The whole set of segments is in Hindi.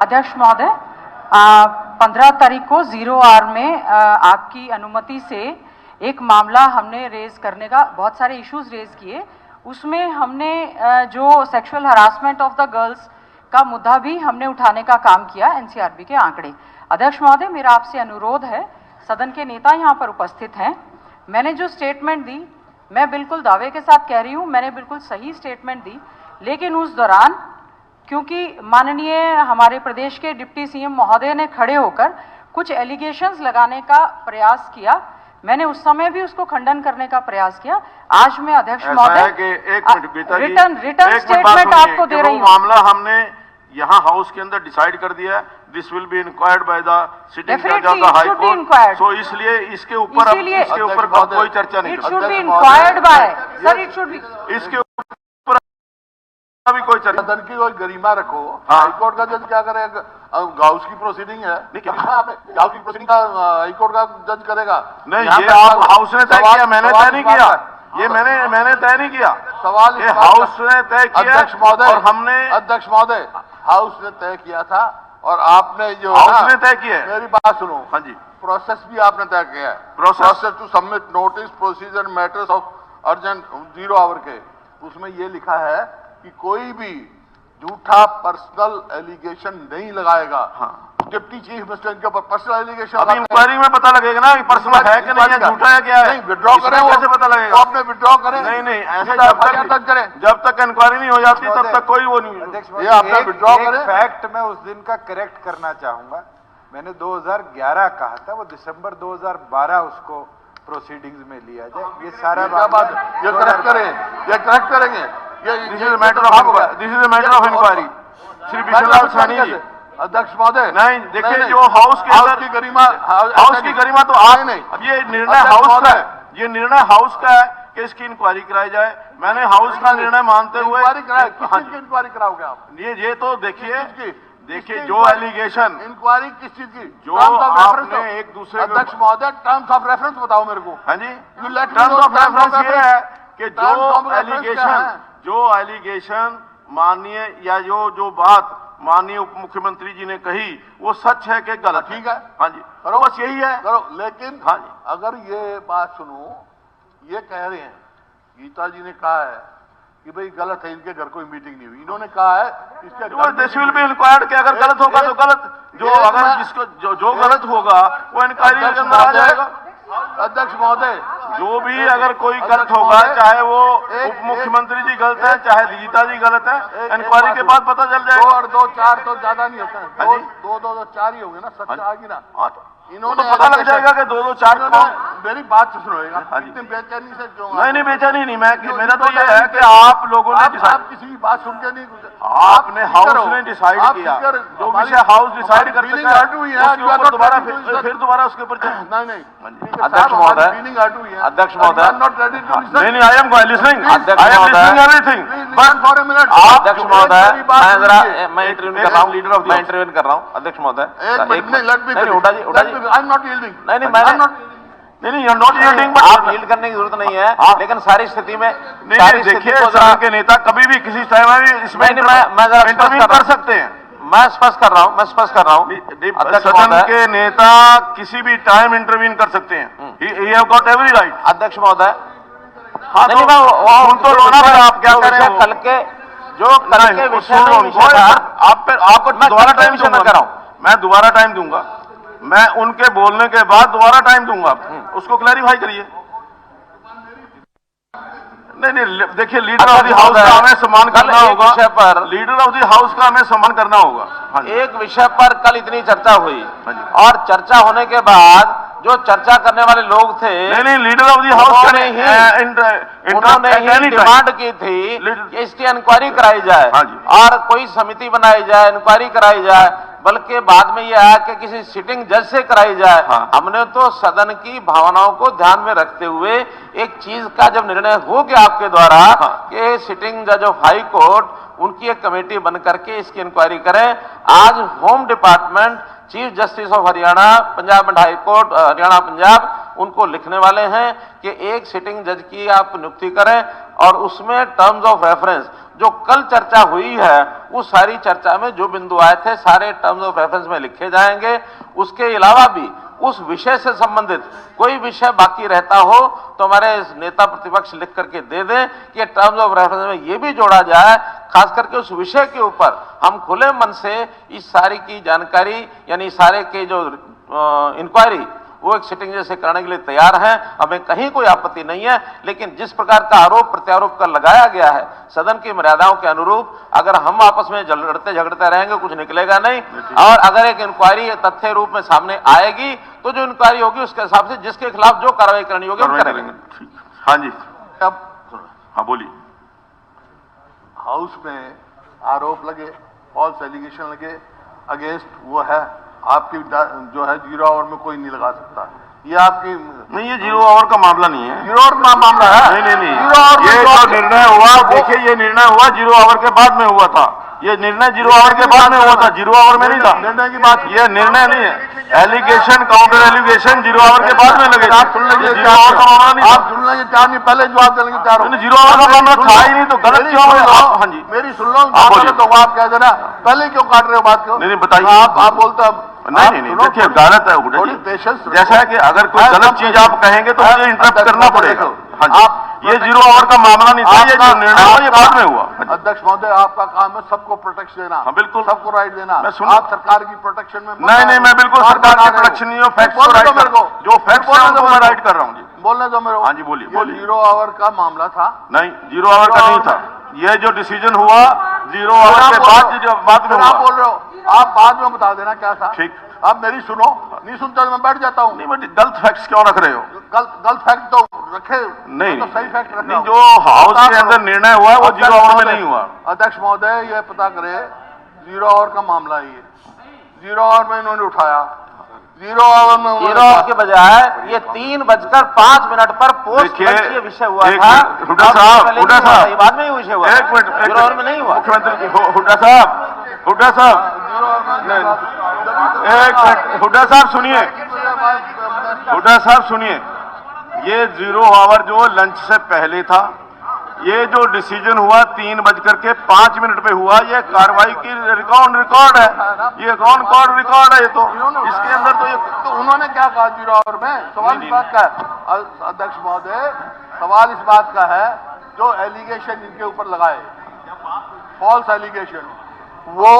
अध्यक्ष महोदय, 15 तारीख को 0 आवर में आपकी अनुमति से एक मामला हमने रेज करने का, बहुत सारे इश्यूज रेज किए, उसमें हमने जो sexual harassment of the girls का मुद्दा भी हमने उठाने का काम किया, एनसीआरबी के आंकड़े। अध्यक्ष महोदय, मेरा आपसे अनुरोध है, सदन के नेता यहाँ पर उपस्थित हैं, मैंने जो स्टेटमेंट दी, मैं बिल्कुल दावे के साथ कह रही हूँ, मैंने बिल्कुल सही स्टेटमेंट दी, लेकिन उस दौरान क्योंकि माननीय हमारे प्रदेश के डिप्टी सीएम महोदय ने खड़े होकर कुछ एलिगेशंस लगाने का प्रयास किया, मैंने उस समय भी उसको खंडन करने का प्रयास किया। आज मैं अध्यक्ष महोदय रिटर्न स्टेटमेंट आपको दे रही हूँ। मामला हमने यहाँ हाउस के अंदर डिसाइड कर दिया है, this will be inquired by the sitting जज of the high court, so इसलिए इसके ऊपर कोई चर्चा नहीं। It should be inquired by sir, it should be, इसके ऊपर अभी कोई चर्चा। सदन की कोई गरिमा रखो। हाँ। हाईकोर्ट का जज क्या करेगा? हाउस की प्रोसीडिंग है, हाउस की प्रोसीडिंग का हाईकोर्ट का जज करेगा। नहीं, ये आप हाउस ने तय किया, मैंने तय नहीं किया, ये मैंने तय नहीं किया। सवाल ये हाउस ने तय किया। अध्यक्ष महोदय, और हमने अध्यक्ष महोदय, हाउस ने तय किया था और आपने जो हाउस ने तय किया है। मेरी बात सुनो। हाँ जी, प्रोसेस भी आपने तय किया है। Process to submit notice procedure matters of urgent 0 hour के, उसमें ये लिखा है कि कोई भी झूठा पर्सनल एलिगेशन नहीं लगाएगा। हाँ। डिप्टी चीफ मिनिस्टर के ऊपर पर्सनल एलिगेशन, अभी इंक्वायरी में पता लगेगा ना कि पर्सनल है कि नहीं, झूठा है क्या है। नहीं, विड्रॉ करें, कैसे पता लगेगा? तो आपने विड्रॉ करें। नहीं, ऐसे जब तक इंक्वायरी नहीं हो जाती तब तक कोई वो नहीं। ये आपने विड्रॉ करें। फैक्ट मैं उस दिन का करेक्ट करना चाहूंगा, मैंने 2011 कहा था, वो दिसंबर 2012 उसको प्रोसीडिंग्स में लिया जाए। ये सारा बात ये करेक्ट करें, ये करेक्ट करेंगे। This is a matter of inquiry. Shri Vishanlal Sahni ji. अध्यक्ष महोदय, नहीं, देखिए जो हाउस के अंदर की गरिमा, हाउस की गरिमा तो आज नहीं, अब ये निर्णय हाउस का है, ये निर्णय हाउस का है कि इसकी इंक्वायरी कराई जाए। मैंने हाउस का निर्णय मानते हुए इंक्वायरी कराओगे आप? ये तो देखिए जो एलिगेशन, इंक्वायरी किस चीज की? जो आपने एक दूसरे, अध्यक्ष महोदय, टर्म्स ऑफ रेफरेंस बताओ मेरे को। हाँ जी, टर्म्स ऑफ रेफरेंस ये है कि जो एलिगेशन माननीय या जो बात माननीय उप मुख्यमंत्री जी ने कही वो सच है कि गलत? ठीक है। हाँ जी, करो, बस यही है। करो, लेकिन हाँ जी, अगर ये बात सुनो, ये कह रहे हैं, गीता जी ने कहा है कि भाई गलत है, इनके घर कोई मीटिंग नहीं हुई, इन्होंने कहा है इसके दिस विल बी इंक्वायर्ड कि अगर गलत होगा तो गलत, जो अगर जिसको जो गलत होगा वो इंक्वायरी के अंदर आ जाएगा। अध्यक्ष महोदय, जो भी अगर कोई गलत होगा, चाहे वो उप मुख्यमंत्री जी गलत है, चाहे गीता जी गलत है, इंक्वायरी के बाद पता चल जाएगा। 2 और 2 4 तो ज्यादा नहीं होता है, 2 4 ही होंगे ना, सच आएगी ना। इन्होंने तो पता लग जाएगा कि 2 4 मेरी बात सुनिएगा, इतनी बेचैनी से क्यों? नहीं, बेचैनी नहीं, मैं मेरा तो ये है कि आप लोगों ने आप किसी की बात सुन के नहीं, आपने हाउस ने डिसाइड किया, जो विषय हाउस डिसाइड कर सकता है दोबारा फिर दोबारा उसके ऊपर नहीं। अध्यक्ष महोदय, अध्यक्ष महोदय, नहीं, I am listening, I am listening everything, but for a minute. अध्यक्ष महोदय, मैं इंटरव्यू कर रहा हूँ, लीडर ऑफ मैं इंटरव्यू कर रहा हूँ। अध्यक्ष महोदय, उड़ा जी, आई एम नॉट यील्डिंग। नहीं, मैंने नहीं, you are not yielding, but आप यील्ड करने की जरूरत नहीं है, लेकिन सारी स्थिति में नहीं, देखिए सदन के नेता कभी भी किसी टाइम में इसमें इंटरव्यू कर सकते हैं। मैं स्पष्ट कर रहा हूँ, सदन के नेता किसी भी टाइम इंटरवीन कर सकते हैं, he have got every right. अध्यक्ष महोदय, हाँ, नहीं, तो लोना पर आप क्या कर रहे हैं? कल के विषय आपको दोबारा टाइम दूंगा, मैं दोबारा टाइम दूंगा, मैं उनके बोलने के बाद दोबारा टाइम दूंगा, उसको क्लैरिफाई करिए। नहीं, देखिए लीडर ऑफ द हाउस का हमें सम्मान करना होगा, पर लीडर ऑफ द हाउस का हमें सम्मान करना होगा। एक विषय पर कल इतनी चर्चा हुई और चर्चा होने के बाद जो चर्चा करने वाले लोग थे, नहीं, लीडर ऑफ द हाउस उन्होंने ही डिमांड की थी कि इसकी इंक्वायरी कराई जाए और कोई समिति बनाई जाए, इंक्वायरी कराई जाए, बल्कि बाद में यह है कि किसी सिटिंग जज से कराई जाए। हमने तो सदन की भावनाओं को ध्यान में रखते हुए एक चीज का जब निर्णय हो गया आपके द्वारा कि सिटिंग जज ऑफ हाई कोर्ट उनकी एक कमेटी बन करके इसकी इंक्वायरी करें। आज home department chief justice of Haryana, Punjab and high court Haryana Punjab, उनको लिखने वाले हैं कि एक सिटिंग जज की आप नियुक्ति करें और उसमें टर्म्स ऑफ रेफरेंस जो कल चर्चा हुई है, उस सारी चर्चा में जो बिंदु आए थे सारे टर्म्स ऑफ रेफरेंस में लिखे जाएंगे। उसके अलावा भी उस विषय से संबंधित कोई विषय बाकी रहता हो तो हमारे नेता प्रतिपक्ष लिख करके दे दें कि टर्म्स ऑफ रेफरेंस में ये भी जोड़ा जाए, खास करके उस विषय के ऊपर हम खुले मन से इस सारी की जानकारी यानी सारे के जो इंक्वायरी वो एक सिटिंग जैसे करने के लिए तैयार हैं। हमें कहीं कोई आपत्ति नहीं है, लेकिन जिस प्रकार का आरोप प्रत्यारोप कर लगाया गया है सदन की मर्यादाओं के अनुरूप, अगर हम आपस में लड़ते झगड़ते रहेंगे कुछ निकलेगा नहीं। और अगर एक इंक्वायरी तथ्य रूप में सामने आएगी तो जो इंक्वायरी होगी उसके हिसाब से जिसके खिलाफ जो कार्रवाई करनी होगी हम करेंगे। हाँ जी, अब हाँ बोलिए। हाउस में आरोप लगे, फॉल्स एलिगेशन लगे अगेंस्ट वो है आपकी जो है 0 आवर में कोई नहीं लगा सकता। ये आपकी नहीं, ये 0 आवर का मामला नहीं है। 0 आवर का मामला है। नहीं, 0 आवर ये जो निर्णय हुआ, देखिए ये निर्णय हुआ 0 आवर के बाद में हुआ था। ये निर्णय 0 आवर के बाद में हुआ था, 0 आवर में नहीं था। निर्णय की बात, ये निर्णय नहीं है। एलिगेशन काउंटर एलिगेशन 0 आवर के बाद में लगे। आप सुन लीजिए, 0 आवर का मामला नहीं। आप सुन लीजिए, 4 नहीं पहले जवाब देने के 4 0 आवर का मामला था ही नहीं तो गलत क्यों हुआ? हाँ जी, मेरी सुन लो, आप कह देना पहले क्यों काट रहे हो बात को? नहीं बताइए। आप बोलते नहीं, देखिए गलत है थोड़ी पेशेंस, जैसा है कि अगर कोई गलत चीज आप कहेंगे तो मुझे इंटरप्ट करना पड़ेगा। हाँ जी, ये 0 आवर का मामला नहीं था, ये जो निर्णय हुआ ये बाद में हुआ। अध्यक्ष महोदय, आपका काम है सबको प्रोटेक्शन देना। हाँ बिल्कुल, सबको राइट देना। मैं सुन, आप सरकार की प्रोटेक्शन में नहीं, मैं बिल्कुल सरकार की प्रोटेक्शन नहीं हूँ, फैक्ट्स को राइट कर, जो फैक्ट्स है उनको मैं राइट कर रहा हूँ जी। बोलने दो मेरे। हाँ जी बोलिए। 0 आवर का मामला था? नहीं, 0 आवर का नहीं था। ये जो डिसीजन हुआ 0 आवर के बाद में हुआ। आप बोल रहे हो, आप बाद में बता देना क्या था। ठीक, आप मेरी सुनो, नहीं सुनता तो मैं बैठ जाता हूँ। नहीं बट गलत फैक्ट्स क्यों रख रहे हो? गलत फैक्ट तो रखे नहीं, तो सही फैक्ट रखे। नहीं, जो हाउस के अंदर निर्णय हुआ वो 0 आवर में नहीं हुआ। अध्यक्ष महोदय, ये पता करे 0 आवर का मामला है। ये 0 आवर में इन्होंने उठाया, 0 आवर में 0 आवर के बजाय ये 3:05 पर पोस्ट ये विषय हुआ था। हुड्डा साहब बाद में ही विषय हुआ। 1 मिनट, 0 आवर में नहीं हुआ। मुख्यमंत्री हुड्डा साहब, एक मिनट, हुड्डा साहब सुनिए, हुड्डा साहब सुनिए। ये 0 आवर जो लंच से पहले था, ये जो डिसीजन हुआ 3:05 पे हुआ, ये कार्रवाई की रिकॉर्ड है, ये रिकॉर्ड है। ये तो इसके अंदर तो उन्होंने क्या कहा 0 आवर में? सवाल इस बात का है अध्यक्ष महोदय, सवाल इस बात का है जो एलिगेशन इनके ऊपर लगाए, फॉल्स एलिगेशन, वो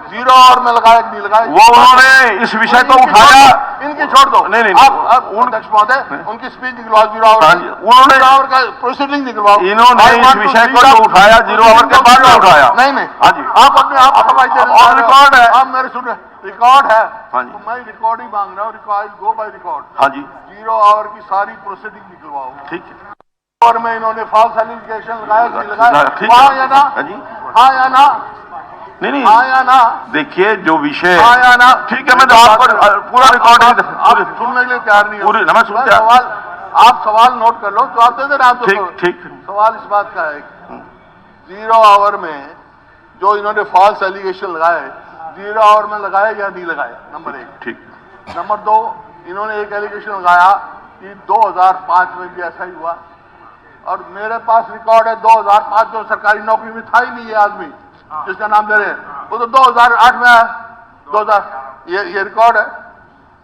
0 आवर में लगाए नहीं लगाए, वो उन्होंने इस विषय को उठाया। इनकी छोड़ दो। नहीं, अब अध्यक्ष महोदय, उनकी स्पीच निकलवाओ 0 आवर। उन्होंने 0 आवर का प्रोसीडिंग निकलवाओ। इन्होंने इस विषय को जो उठाया 0 आवर के बाद में उठाया। नहीं, हाँ जी, आप अपने आप समझ दे रहे और रिकॉर्ड है। आप मेरे सुन, रिकॉर्ड है। हाँ जी, तो मैं रिकॉर्ड ही मांग रहा हूँ, रिकॉर्ड गो बाय रिकॉर्ड। हाँ जी, 0 आवर की सारी प्रोसीडिंग निकलवाओ। ठीक है। और में इन्होंने फॉल्स एलिगेशन लगाया नहीं लगाया, हाँ या ना? हाँ जी, हाँ या ना? नहीं, हाँ या ना? देखिए जो विषय, हाँ या ना? ठीक है, मैं तो आपको पूरा रिकॉर्ड आप सुनने के लिए तैयार नहीं हो। पूरी मैं सुनते हैं। सवाल, आप सवाल नोट कर लो तो आप दे देना। ठीक। सवाल इस बात का है 0 आवर में जो इन्होंने फॉल्स एलिगेशन लगाए 0 आवर में लगाए या नहीं लगाए, नंबर 1। ठीक। नंबर 2, इन्होंने एक एलिगेशन लगाया कि 2005 में भी ऐसा ही हुआ, और मेरे पास रिकॉर्ड है 2005 जो सरकारी नौकरी में था ही नहीं ये आदमी जिसका नाम दे रहे हैं, वो तो 2008 में आया। 2000 ये रिकॉर्ड है।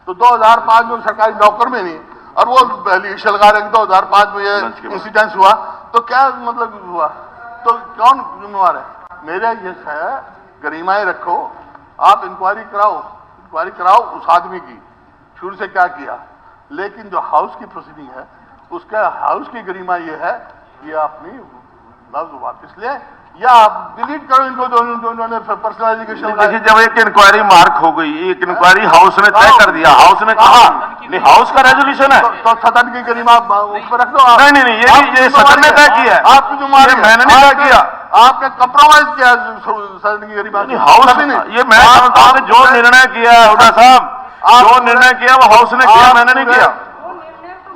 तो 2005 में सरकारी नौकर में नहीं, और वो एलिगेशन लगा रहे हैं 2005 में ये इंसिडेंस हुआ, तो क्या मतलब हुआ? तो कौन जिम्मेवार है? मेरा ये है, गरिमाएं रखो, आप इंक्वायरी कराओ उस आदमी की, शुरू से क्या किया। लेकिन जो हाउस की प्रोसीडिंग है उसका हाउस की गरिमा ये है, ये अपनी लफ्ज वापस ले या आप डिलीट करो इनको दोनों पर्सनल एजुकेशन। देखिए, जब एक इंक्वायरी मार्क हो गई, एक इंक्वायरी हाउस ने तय कर दिया, हाउस ने कहा, नहीं हाउस का रेजोल्यूशन है, तो सदन की गरिमा उस पर रख दो। नहीं, ये सदन ने तय किया है। आपकी जुम्मेदारी, मैंने नहीं तय किया, आपने कंप्रोमाइज किया सदन की गरिमा। हाउस ये मैं समझता हूँ जो निर्णय किया है हुड्डा साहब, जो निर्णय किया वो हाउस ने किया, मैंने नहीं किया।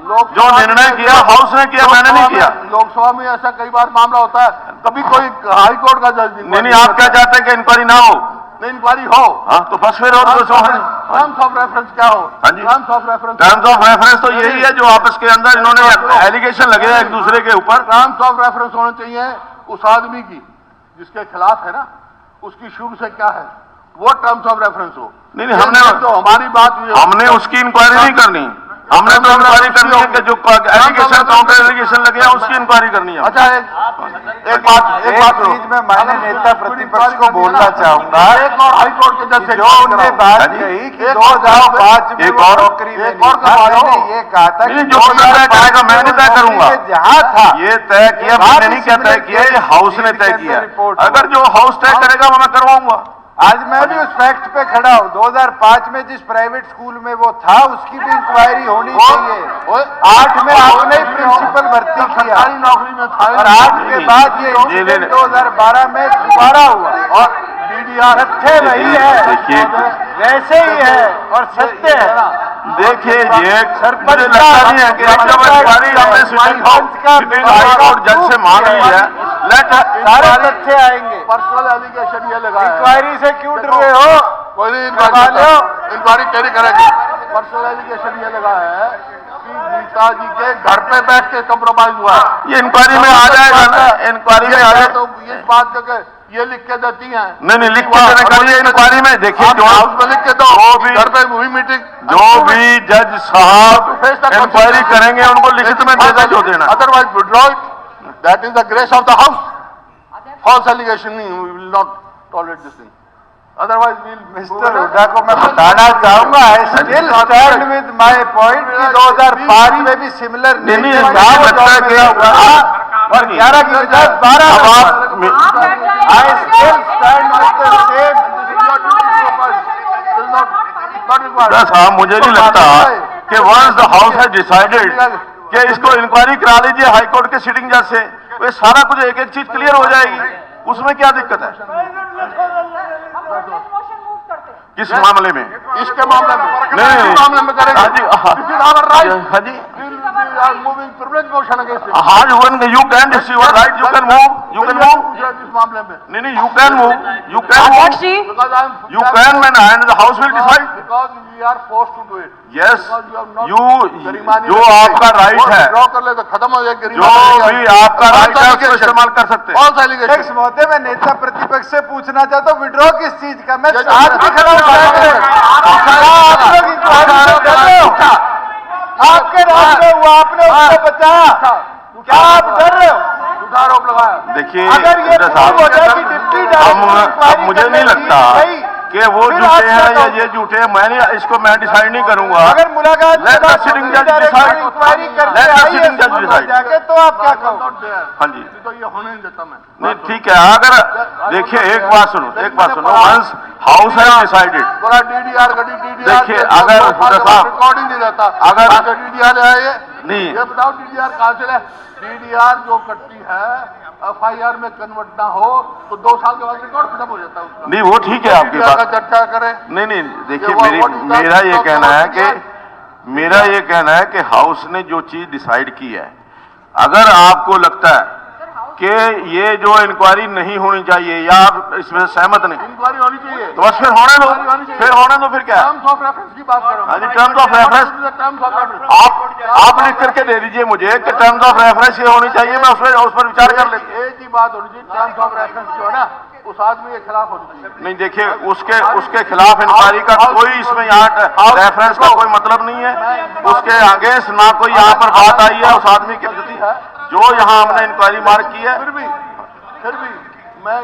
जो निर्णय किया हाउस ने किया, मैंने नहीं किया। लोकसभा में ऐसा कई बार मामला होता है, कभी कोई हाई कोर्ट का जज नहीं, आप क्या चाहते हैं कि इंक्वायरी ना हो? इंक्वायरी हो। हाँ तो बस फिर और टर्म्स ऑफ रेफरेंस क्या हो? हाँ जी, terms of reference, terms of reference तो यही है जो आपस के अंदर इन्होंने एलिगेशन लगे हैं एक दूसरे के ऊपर। टर्म्स ऑफ रेफरेंस होने चाहिए उस आदमी की जिसके खिलाफ है ना, उसकी शुरू से क्या है वो टर्म्स ऑफ रेफरेंस हो। नहीं नहीं, हमने तो हमारी बात हमने उसकी इंक्वायरी नहीं करनी, हमने तो इंक्वायरी करनी है कि जो एलिगेशन काउंटर एलिगेशन लगे हैं उसकी इंक्वायरी करनी है। अच्छा, एक बात चीज में माननीय नेता प्रतिपक्ष को बोलना चाहूंगा, एक और हाई कोर्ट के जज से जो उनने बात कही कि 2005 में एक वो और नौकरी में एक और नहीं था, मैंने ये कहा था नहीं, जो तय करेगा मैं नहीं तय करूंगा, जहाँ था ये तय किया मैंने नहीं क्या तय किया, ये हाउस ने तय किया। अगर जो हाउस तय करेगा वो मैं करवाऊंगा। आज मैं भी उस फैक्ट पे खड़ा हूँ, 2005 में जिस प्राइवेट स्कूल में वो था उसकी भी इंक्वायरी होनी चाहिए। 8 में आपने प्रिंसिपल भर्ती किया सरकारी नौकरी में था और 8 के बाद ये इंसिडेंट 2012 में दोबारा हुआ और DDR सत्य वही है, देखिए वैसे ही है और सत्य है। देखिए ये मुझे लगता नहीं है कि जब इंक्वायरी हमने सिटिंग हाई कोर्ट जज से मांग ली है, सारे तथ्य आएंगे। पर्सनल एलिगेशन ये लगा इंक्वायरी से क्यों डर रहे हो? कोई नहीं इंक्वायरी कैरी करेगी। पर्सनल एलिगेशन ये लगा है कि गीता जी के घर पे बैठ के कंप्रोमाइज हुआ है। ये इंक्वायरी में आ जाएगा ना, इंक्वायरी में आ जाएगा तो इस बात करके ये लिख के देती हैं। नहीं लिख के देने का ये इंक्वायरी में देखिए जो हाउस में लिख के दो, भी घर पे हुई मीटिंग, जो भी जज साहब इंक्वायरी करेंगे उनको लिखित में देना जो देना। Otherwise withdraw it, that is the grace of the house. False allegation we will not tolerate this thing, otherwise mister Hooda को मैं बताना चाहूंगा, I still stand with my point कि 2005 में भी सिमिलर नहीं मुझे लगता है कि और 11 की बजाय 12 आई still stand with the same. साहब मुझे नहीं लगता कि वंस द हाउस है डिसाइडेड कि इसको इंक्वायरी करा लीजिए हाई कोर्ट के सिटिंग जज से, वो सारा कुछ एक एक चीज क्लियर हो जाएगी, उसमें क्या दिक्कत है? किस मामले में? इसके मामले में नहीं मामले में करेंगे। हाँ जी हाँ जी मूविंग प्रिविलेज मोशन अगेंस्ट हाँ you can this your right, you can move इस मामले में नहीं यू कैन मूव अध्यक्ष जी you can man and the house will decide because we are forced to do it. yes you गरिमानी जो आपका राइट है, ड्रॉ कर ले तो खत्म हो जाए जो भी आपका राइट है उसको इस्तेमाल कर सकते हैं। फॉल्स एलिगेशन इस मौके में नेता प्रतिपक्ष से पूछना चाहता हूँ विड्रॉ किस चीज का? मैं आज भी खड़ा हूँ, आपके राज में हुआ, आपने उसको बचाया, क्या आप डर रहे हो? झूठा आरोप लगाया। देखिए अगर ये प्रूव हो जाए कि डिप्टी डायरेक्टर अब मुझे नहीं लगता कि वो झूठे हैं या ये झूठे हैं, मैंने इसको मैं डिसाइड नहीं करूंगा। अगर मुलाकात Let the sitting judge decide. Inquiry करके Let the I sitting judge है decide. जाके, तो आप क्या कहो? हाँ जी तो ये होने नहीं देता मैं। नहीं ठीक है, अगर देखिए एक बात सुनो वंस हाउस है डिसाइडेड, थोड़ा DDR का DDR देखिए, अगर साहब रिकॉर्ड ही नहीं रहता, अगर DDR है ये नहीं ये बताओ DDR कहाँ से है? DDR जो कटती है FIR में कन्वर्ट ना हो तो 2 साल के बाद रिकॉर्ड खत्म हो जाता है उसका। नहीं वो ठीक है आपकी DDR का बात, चर्चा करें। नहीं देखिए मेरा ये कहना है कि हाउस ने जो चीज डिसाइड की है, अगर आपको लगता है कि ये जो इंक्वायरी नहीं होनी चाहिए या आप इसमें सहमत नहीं, इंक्वायरी होनी चाहिए तो बस फिर होने दो फिर क्या है? टर्म्स ऑफ रेफरेंस की बात करो। हाँ जी, terms of reference terms of reference आप लिख करके दे दीजिए मुझे कि टर्म्स ऑफ रेफरेंस ये होनी चाहिए, मैं उस पर विचार कर लेती हूँ। एक ही बात होनी चाहिए, टर्म्स ऑफ रेफरेंस जो है ना उस आदमी के खिलाफ होनी चाहिए। नहीं देखिए उसके खिलाफ इंक्वायरी का कोई इसमें यहाँ रेफरेंस का कोई मतलब नहीं है, उसके अगेंस्ट ना कोई यहाँ पर बात आई है उस आदमी के प्रति जो यहाँ हमने इंक्वायरी मार्क की है। फिर भी मैं